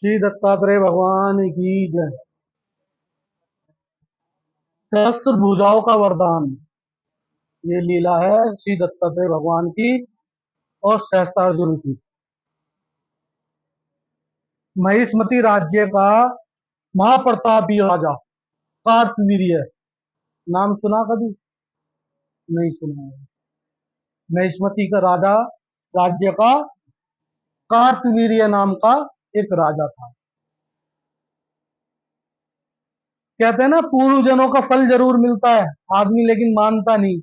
श्री दत्तात्रेय भगवान की जय। सहस्त्र भुजाओं का वरदान, ये लीला है श्री दत्तात्रेय भगवान की और सहस्त्रार्जुन की। महिष्मति राज्य का महाप्रतापी राजा कार्तवीर्य, नाम सुना कभी? नहीं सुना है। महिष्मति का राजा राज्य का कार्तवीर्य नाम का एक राजा था। कहते हैं ना, पूर्व जनों का फल जरूर मिलता है आदमी, लेकिन मानता नहीं।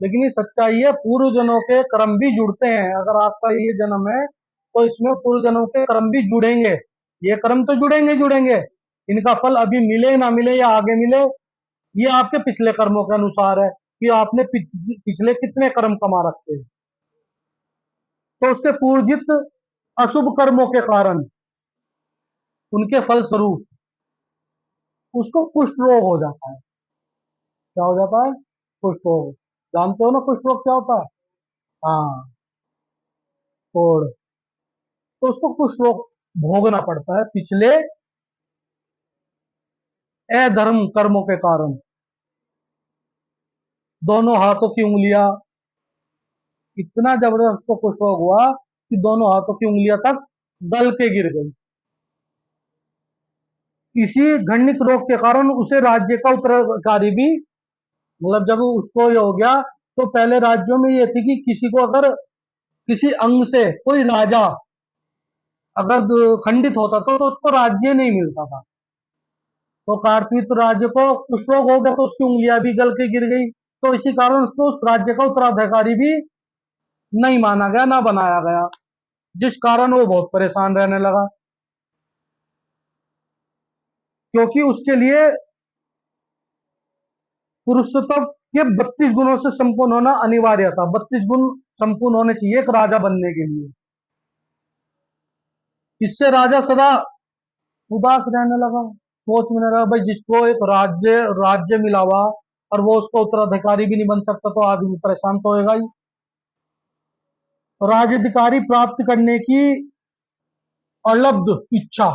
लेकिन ये सच्चाई है, पूर्व जनों के कर्म भी जुड़ते हैं। अगर आपका ये जन्म है तो इसमें पूर्व जनों के कर्म भी जुड़ेंगे। ये कर्म तो जुड़ेंगे जुड़ेंगे, इनका फल अभी मिले ना मिले या आगे मिले, ये आपके पिछले कर्मों के अनुसार है कि आपने पिछले कितने कर्म कमा रखे हैं। तो उसके पूर्जित अशुभ कर्मों के कारण, उनके फल स्वरूप उसको कुष्ठ रोग हो जाता है। क्या हो जाता है? कुष्ठ रोग। जानते हो ना कुष्ठ रोग क्या होता है? हाँ, कोढ़। तो उसको कुष्ठ रोग भोगना पड़ता है पिछले अधर्म कर्मों के कारण। दोनों हाथों की उंगलियां, इतना जबरदस्त तो कुष्ठ रोग हुआ कि दोनों हाथों की उंगलियां तक गल के गिर गई। इसी घंडित रोग के कारण उसे राज्य का उत्तराधिकारी भी, मतलब जब उसको ये हो गया, तो पहले राज्यों में ये थी कि किसी को अगर किसी अंग से कोई राजा अगर खंडित होता तो उसको राज्य नहीं मिलता था। तो कार्तवीर्य राज्य को कुष्ठ रोग हो गया तो उसकी उंगलियां भी गल के गिर गई। तो इसी कारण उसको उस राज्य का उत्तराधिकारी भी नहीं माना गया, ना बनाया गया, जिस कारण वो बहुत परेशान रहने लगा। क्योंकि उसके लिए पुरुषत्व के 32 गुणों से संपूर्ण होना अनिवार्य था। 32 गुण संपूर्ण होने चाहिए एक राजा बनने के लिए। इससे राजा सदा उदास रहने लगा, सोच में लगा भाई जिसको एक राज्य राज्य मिला हुआ और वो उसका उत्तराधिकारी भी नहीं बन सकता तो आदमी परेशान तो होगा ही। राज्याधिकारी प्राप्त करने की अलब्ध इच्छा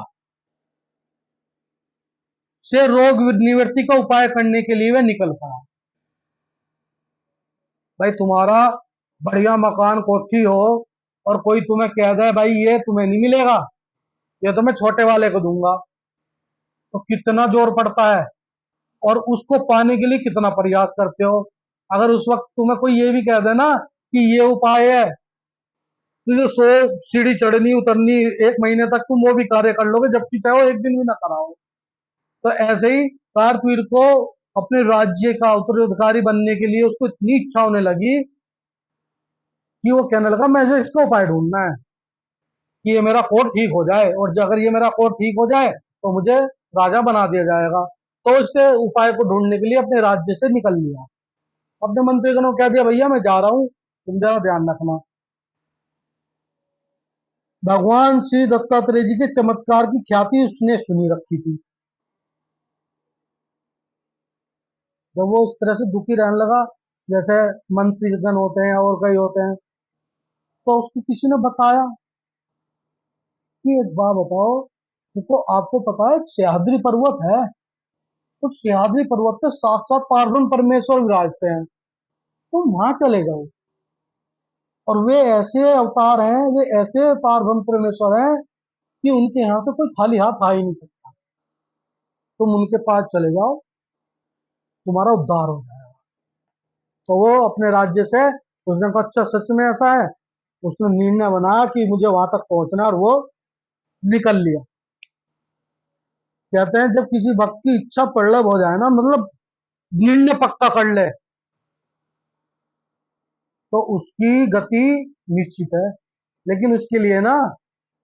से रोग निवृत्ति का उपाय करने के लिए वह निकल पड़ा। भाई तुम्हारा बढ़िया मकान कोठी हो और कोई तुम्हें कह दे भाई ये तुम्हें नहीं मिलेगा, ये तो मैं छोटे वाले को दूंगा, तो कितना जोर पड़ता है और उसको पाने के लिए कितना प्रयास करते हो। अगर उस वक्त तुम्हें कोई ये भी कह दे ना कि ये उपाय है, तुझे 100 सीढ़ी चढ़नी उतरनी, 1 महीने तक तुम वो भी कार्य कर लोगे, जबकि चाहे वो एक दिन भी ना कराओ। तो ऐसे ही कार्तवीर को अपने राज्य का उत्तराधिकारी बनने के लिए उसको इतनी इच्छा होने लगी कि वो कहने लगा मुझे इसका उपाय ढूंढना है कि ये मेरा कोर्ट ठीक हो जाए, और अगर ये मेरा कोर्ट ठीक हो जाए तो मुझे राजा बना दिया जाएगा। तो इसके उपाय को ढूंढने के लिए अपने राज्य से निकल लिया। अपने मंत्रीगणों को कह दिया भैया मैं जा रहा हूँ, तुम जरा ध्यान रखना। भगवान श्री दत्तात्रेय जी के चमत्कार की ख्याति उसने सुनी रखी थी। जब वो इस तरह से दुखी रहने लगा, जैसे मंत्रीगण होते हैं और कई होते हैं, तो उसको किसी ने बताया कि एक बात बताओ, देखो आपको पता है सह्याद्री पर्वत है, तो सह्याद्री पर्वत पे साक्षात पार्वती परमेश्वर विराजते हैं, तुम वहां चले जाओ। और वे ऐसे अवतार हैं, वे ऐसे पार्वती परमेश्वर हैं कि उनके यहाँ से कोई खाली हाथ आ ही नहीं सकता। तुम उनके पास चले जाओ, तुम्हारा उद्धार हो जाएगा। तो वो अपने राज्य से, उसने कहा अच्छा सच में ऐसा है। उसने निर्णय बनाया कि मुझे वहां तक पहुंचना, और वो निकल लिया। कहते हैं जब किसी भक्त की इच्छा प्रबल हो जाए ना, मतलब निर्णय पक्का कर ले, तो उसकी गति निश्चित है। लेकिन उसके लिए ना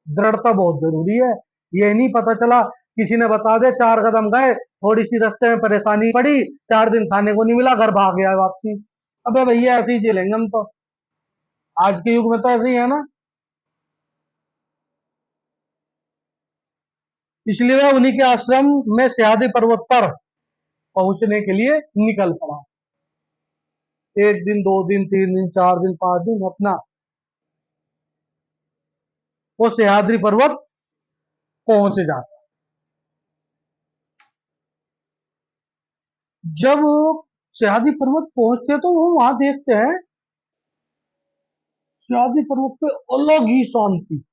दृढ़ता बहुत जरूरी है। ये नहीं पता चला किसी ने बता दे 4 कदम गए, थोड़ी सी रास्ते में परेशानी पड़ी, 4 दिन खाने को नहीं मिला, घर भाग गया वापसी। अबे भैया ऐसे ही झेलेंगे हम तो, आज के युग में तो ऐसे ही है ना। इसलिए वह उन्हीं के आश्रम में सह्याद्री पर्वत पर पहुंचने के लिए निकल पड़ा। 1 दिन 2 दिन 3 दिन 4 दिन 5 दिन अपना वो सह्याद्री पर्वत पहुंच जाता। जब सह्याद्री पर्वत पहुंचते तो वो वहां देखते हैं सह्याद्री पर्वत पे अलग ही शांति।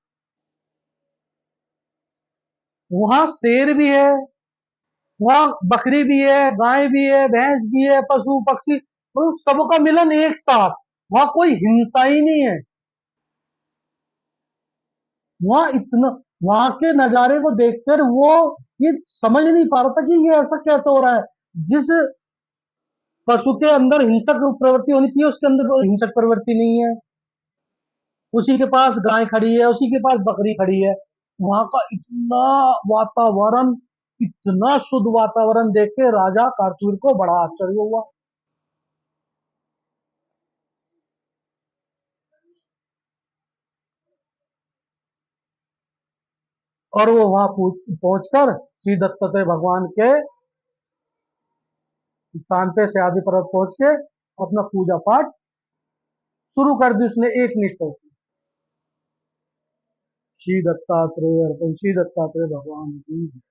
वहां शेर भी है, वहां बकरी भी है, गाय भी है, भैंस भी है, पशु पक्षी, मतलब सबका मिलन एक साथ। वहां कोई हिंसा ही नहीं है। वहां इतना, वहां के नजारे को देखकर वो ये समझ नहीं पा रहा था कि ये ऐसा कैसे हो रहा है। जिस पशु के अंदर हिंसक प्रवृत्ति होनी चाहिए उसके अंदर कोई हिंसक प्रवृत्ति नहीं है। उसी के पास गाय खड़ी है, उसी के पास बकरी खड़ी है। वहां का इतना वातावरण, इतना शुद्ध वातावरण देख के राजा कार्तवीर को बड़ा आश्चर्य हुआ। और वो वहां पहुंचकर श्री दत्तात्रेय भगवान के स्थान पे सह्याद्री पर्वत पहुंच के अपना पूजा पाठ शुरू कर दी उसने एक निष्ठ होकर। श्री दत्तात्रेय अर्पण, श्री दत्तात्रेय भगवान की।